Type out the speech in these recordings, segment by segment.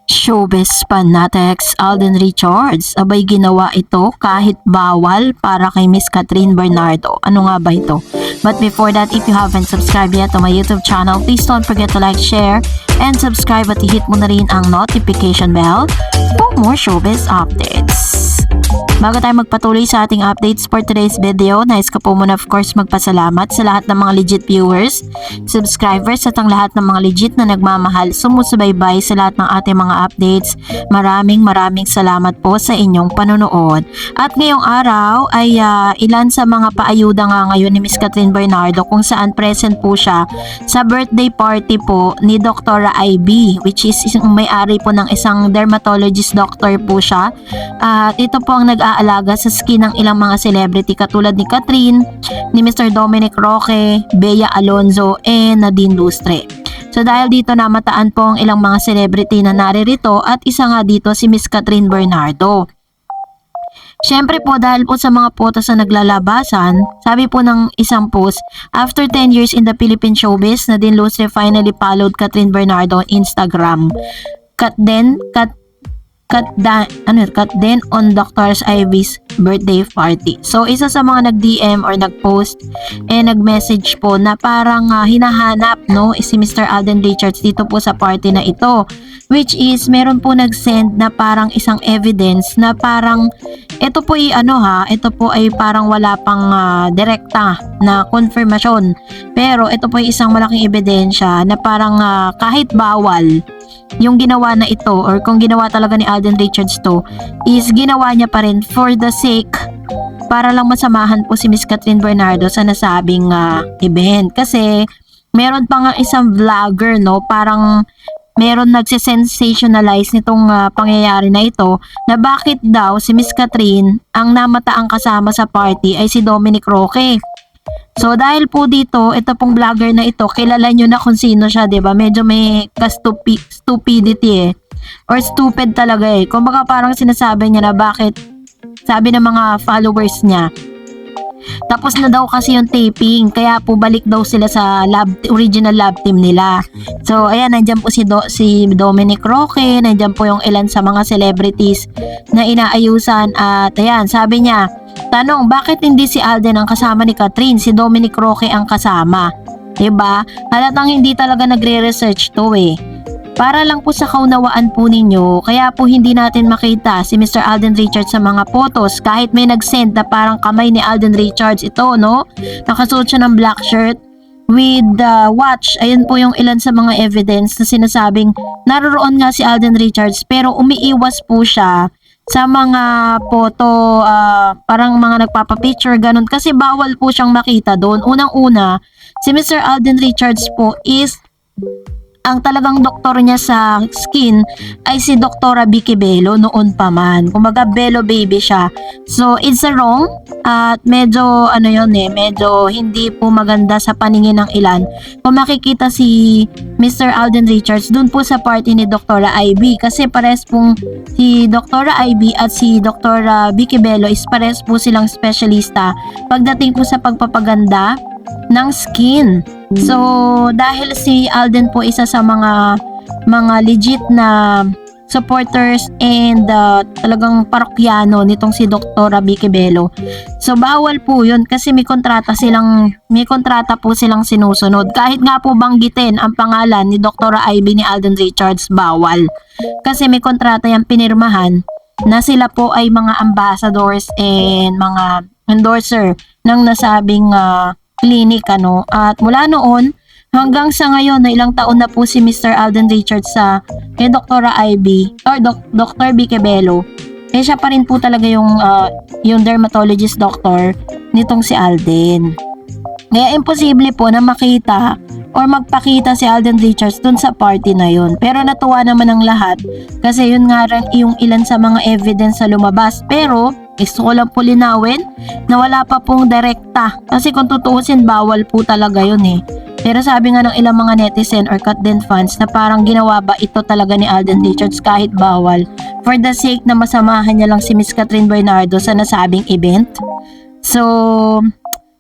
Showbiz fanatics Alden Richards, abay ginawa ito kahit bawal para kay Miss Catherine Bernardo. Ano nga ba ito? But before that, if you haven't subscribed yet to my YouTube channel, please don't forget to like, share, and subscribe at i-hit mo na rin ang notification bell for more showbiz updates. Bago tayo magpatuloy sa ating updates for today's video, nais ko po muna of course magpasalamat sa lahat ng mga legit viewers, subscribers at ang lahat ng mga legit na nagmamahal, sumusubaybay sa lahat ng ating mga updates. Maraming salamat po sa inyong panonood. At ngayong araw ay ilan sa mga paayuda nga ngayon ni Miss Catherine Bernardo kung saan present po siya sa birthday party po ni Dr. IB, which is may-ari po ng isang dermatologist doctor po siya. At ito po ang nag-aalaga sa skin ng ilang mga celebrity katulad ni Catherine, ni Mr. Dominic Roque, Bea Alonzo, and Nadine Lustre. So dahil dito namataan po ang ilang mga celebrity na naririto at isa nga dito si Miss Catherine Bernardo. Siyempre po dahil po sa mga potos na naglalabasan, sabi po ng isang post, after 10 years in the Philippine showbiz, Nadine Lustre finally followed Catherine Bernardo on Instagram. Cut then on Dr. Ivy's birthday party. So isa sa mga nag-DM or nag-post nag-message po na parang hinahanap si Mr. Alden Richards dito po sa party na ito, which is meron po nag-send na parang isang evidence na parang ito po ay parang wala pang direkta na konfirmasyon, pero ito po ay isang malaking ebidensya na parang kahit bawal yung ginawa na ito, or kung ginawa talaga ni Alden Richards to, is ginawa niya pa rin for the sake para lang masamahan po si Miss Catherine Bernardo sa nasabing event. Kasi meron pa nga isang vlogger parang meron nagsisensationalize nitong pangyayari na ito, na bakit daw si Miss Catherine ang namataang kasama sa party ay si Dominic Roque. So dahil po dito, ito pong vlogger na ito, kilala nyo na kung sino siya, 'di ba? Medyo may stupidity or stupid talaga Kumbaga parang sinasabi niya na bakit, sabi ng mga followers niya, tapos na daw kasi yung taping, kaya po balik daw sila sa original lab team nila. So ayan, nandiyan po si Dominic Roque, nandiyan po yung ilan sa mga celebrities na inaayusan. At ayan, sabi niya, tanong, bakit hindi si Alden ang kasama ni Catherine, si Dominic Roque ang kasama? Diba? Halatang hindi talaga nagre-research to Para lang po sa kaunawaan po ninyo, kaya po hindi natin makita si Mr. Alden Richards sa mga photos kahit may nag-send na parang kamay ni Alden Richards ito, Nakasuot siya ng black shirt with the watch. Ayun po yung ilan sa mga evidence na sinasabing naroon nga si Alden Richards, pero umiiwas po siya sa mga photo, parang mga nagpapapicture, ganun. Kasi bawal po siyang makita doon. Unang-una, si Mr. Alden Richards po is ang talagang doktor niya sa skin ay si Dr. Vicky Bello noon pa man. Kumaga Bello baby siya. So it's wrong at medyo medyo hindi po maganda sa paningin ng ilan. Kung makikita si Mr. Alden Richards dun po sa party ni Dr. IB, kasi pares pong si Dr. IB at si Dr. Vicky Bello is pares po silang specialista pagdating po sa pagpapaganda ng skin. So dahil si Alden po isa sa mga legit na supporters and talagang parokyano nitong si Dr. Vicky Bello. So bawal po 'yun kasi may kontrata po silang sinusunod. Kahit nga po banggitin ang pangalan ni Dr. Ivy ni Alden Richards, bawal. Kasi may kontrata yang pinirmahan na sila po ay mga ambassadors and mga endorser ng nasabing clinic At mula noon hanggang sa ngayon na ilang taon na po si Mr. Alden Richards kay Dr. IB or Dr. Vicky Bello, siya pa rin po talaga yung dermatologist doctor nitong si Alden. Kaya imposible po na makita or magpakita si Alden Richards dun sa party na yun. Pero natuwa naman ang lahat kasi yun nga rin yung ilan sa mga evidence sa lumabas. Pero gusto ko lang po linawin na wala pa pong direkta. Kasi kung tutuusin, bawal po talaga yun Pero sabi nga ng ilang mga netizen or Catden fans na parang ginawa ba ito talaga ni Alden Richards kahit bawal for the sake na masamahan niya lang si Miss Catherine Bernardo sa nasabing event. So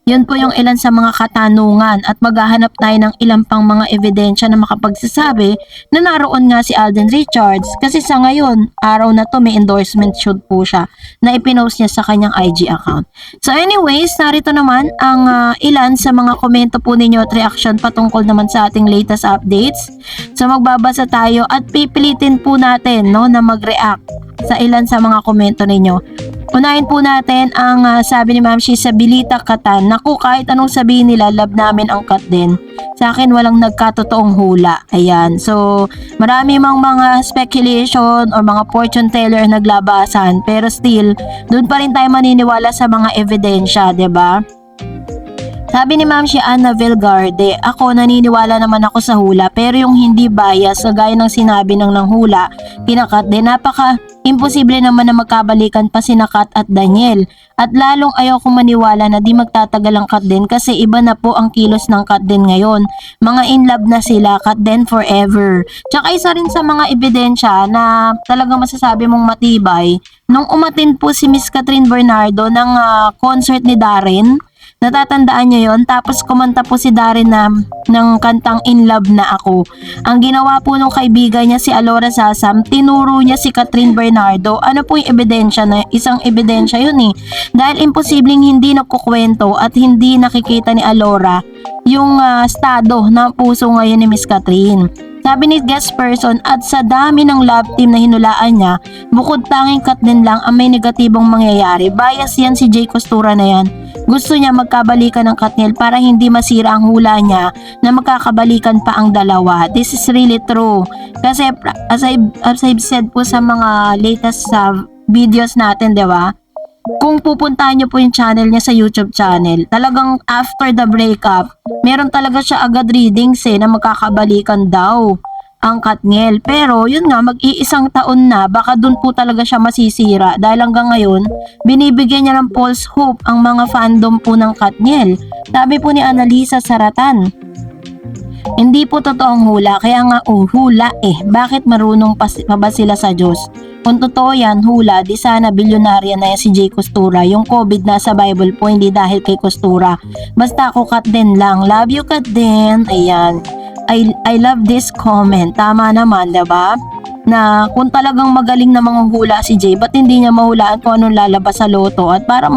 Yun po yung ilan sa mga katanungan at maghahanap tayo ng ilang pang mga ebidensya na makapagsasabi na naroon nga si Alden Richards kasi sa ngayon, araw na to may endorsement shoot po siya na ipinost niya sa kanyang IG account. So anyways, narito naman ang ilan sa mga komento po ninyo at reaction patungkol naman sa ating latest updates. So magbabasa tayo at pipilitin po natin no, na mag-react sa ilan sa mga komento ninyo. Unahin po natin ang sabi ni Ma'am Shisabilita Katan. Naku, kahit anong sabihin nila, love namin ang cut din. Sa akin, walang nagkatotoong hula. Ayan. So, marami mang mga speculation or mga fortune teller naglabasan. Pero still, doon pa rin tayo maniniwala sa mga ebidensya, 'di ba? Sabi ni Ma'am Anna Vilgarde, ako naniniwala naman ako sa hula pero yung hindi bias, gaya ng sinabi ng nanghula, kinakat din, imposible naman na magkabalikan pa si Kat at Daniel. At lalong ayaw kong maniwala na di magtatagal ang Kat din kasi iba na po ang kilos ng Kat din ngayon. Mga in love na sila, Kat din forever. Tsaka isa rin sa mga ebidensya na talagang masasabi mong matibay, nung umatin po si Miss Catherine Bernardo ng concert ni Darren, natatandaan niyo yon? Tapos kumanta po si Darren ng kantang In Love Na Ako. Ang ginawa po nung kaibigan niya si Alora Sasam, tinuro niya si Catherine Bernardo. Ano po yung ebidensya na? Isang ebidensya yun eh. Dahil imposibleng hindi nagkukwento at hindi nakikita ni Alora yung estado ng puso ngayon ni Miss Catherine. Sabi ni guest person, at sa dami ng love team na hinulaan niya, bukod tanging Kat din lang ang may negatibong mangyayari. Bias yan si Jay Costura na yan. Gusto niya magkabalikan ng Katniel para hindi masira ang hula niya na magkakabalikan pa ang dalawa. This is really true. Kasi as I've said po sa mga latest videos natin, di ba? Kung pupuntahan niyo po yung channel niya sa YouTube channel, talagang after the breakup, meron talaga siya agad readings na magkakabalikan daw ang Katniel. Pero yun nga, mag-iisang taon na, baka dun po talaga siya masisira dahil hanggang ngayon, binibigyan niya ng false hope ang mga fandom po ng Katniel. Sabi po ni Annalisa Saratan, hindi po totoong hula, kaya nga hula bakit marunong pa ba sila sa Diyos? Kung totoo yan, hula, di sana bilyonarya na yan si Jay Costura. Yung COVID na sa Bible po, hindi dahil kay Costura. Basta ako Kat din lang. Love you Kat din. Ayan. I love this comment. Tama naman, diba? Na kung talagang magaling na mga hula si Jay, ba't hindi niya mahulaan kung anong lalabas sa loto at para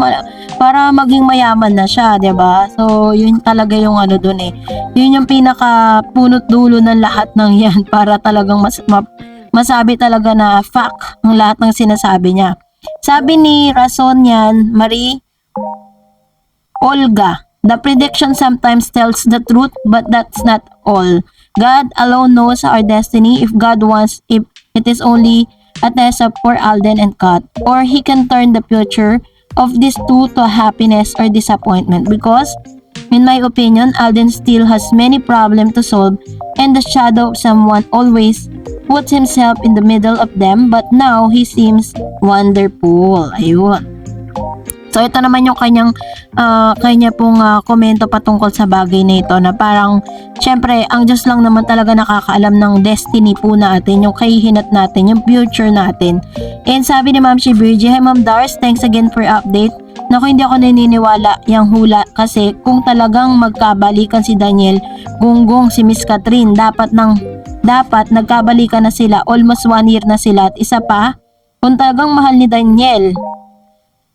maging mayaman na siya, 'di ba? So, yun talaga yung dun eh. Yun yung pinaka punot dulo ng lahat ng yan para talagang masabi talaga na fact ang lahat ng sinasabi niya. Sabi ni Razonian Marie Olga, the prediction sometimes tells the truth, but that's not all. God alone knows our destiny. If God wants, if it is only a test up for Alden and Kat, or He can turn the future of these two to happiness or disappointment. Because, in my opinion, Alden still has many problems to solve, and the shadow of someone always puts himself in the middle of them, but now he seems wonderful. Ayun. So ito naman yung kanya pong komento patungkol sa bagay na ito na parang syempre ang Diyos lang naman talaga nakakaalam ng destiny po natin, yung kahihinat natin, yung future natin. And sabi ni Ma'am Shibirji, hi Ma'am Dars, thanks again for update. Naku, hindi ako naniniwala yung hula kasi kung talagang magkabalikan si Daniel, gunggong si Miss Catherine, dapat nagkabalikan na sila, almost 1 year na sila. At isa pa, kung talagang mahal ni Daniel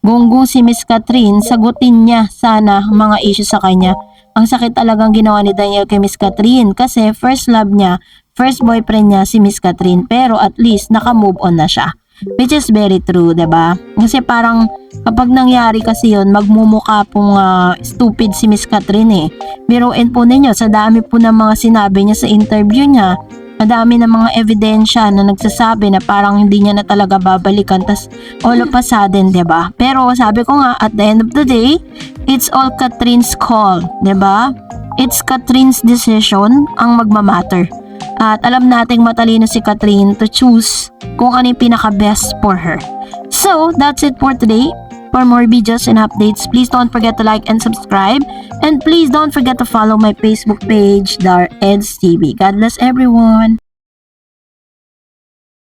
gunggong si Miss Catherine, sagutin niya sana ang mga issue sa kanya. Ang sakit talagang ginawa ni Daniel kay Miss Catherine kasi first love niya, first boyfriend niya si Miss Catherine, pero at least naka-move on na siya. Which is very true, 'di ba? Kasi parang kapag nangyari kasi 'yon, magmumukha pong stupid si Miss Catherine eh. Biruin po ninyo, sa dami po ng mga sinabi niya sa interview niya, madami na mga ebidensya na nagsasabi na parang hindi niya na talaga babalikan, tas all of a sudden, 'di ba? Pero sabi ko nga, at the end of the day, it's all Catherine's call, 'di ba? It's Catherine's decision ang magmamatter. At alam nating matalino si Catherine to choose kung ano yung pinaka-best for her. So, that's it for today. For more videos and updates, please don't forget to like and subscribe. And please don't forget to follow my Facebook page, Dar Eds TV. God bless everyone.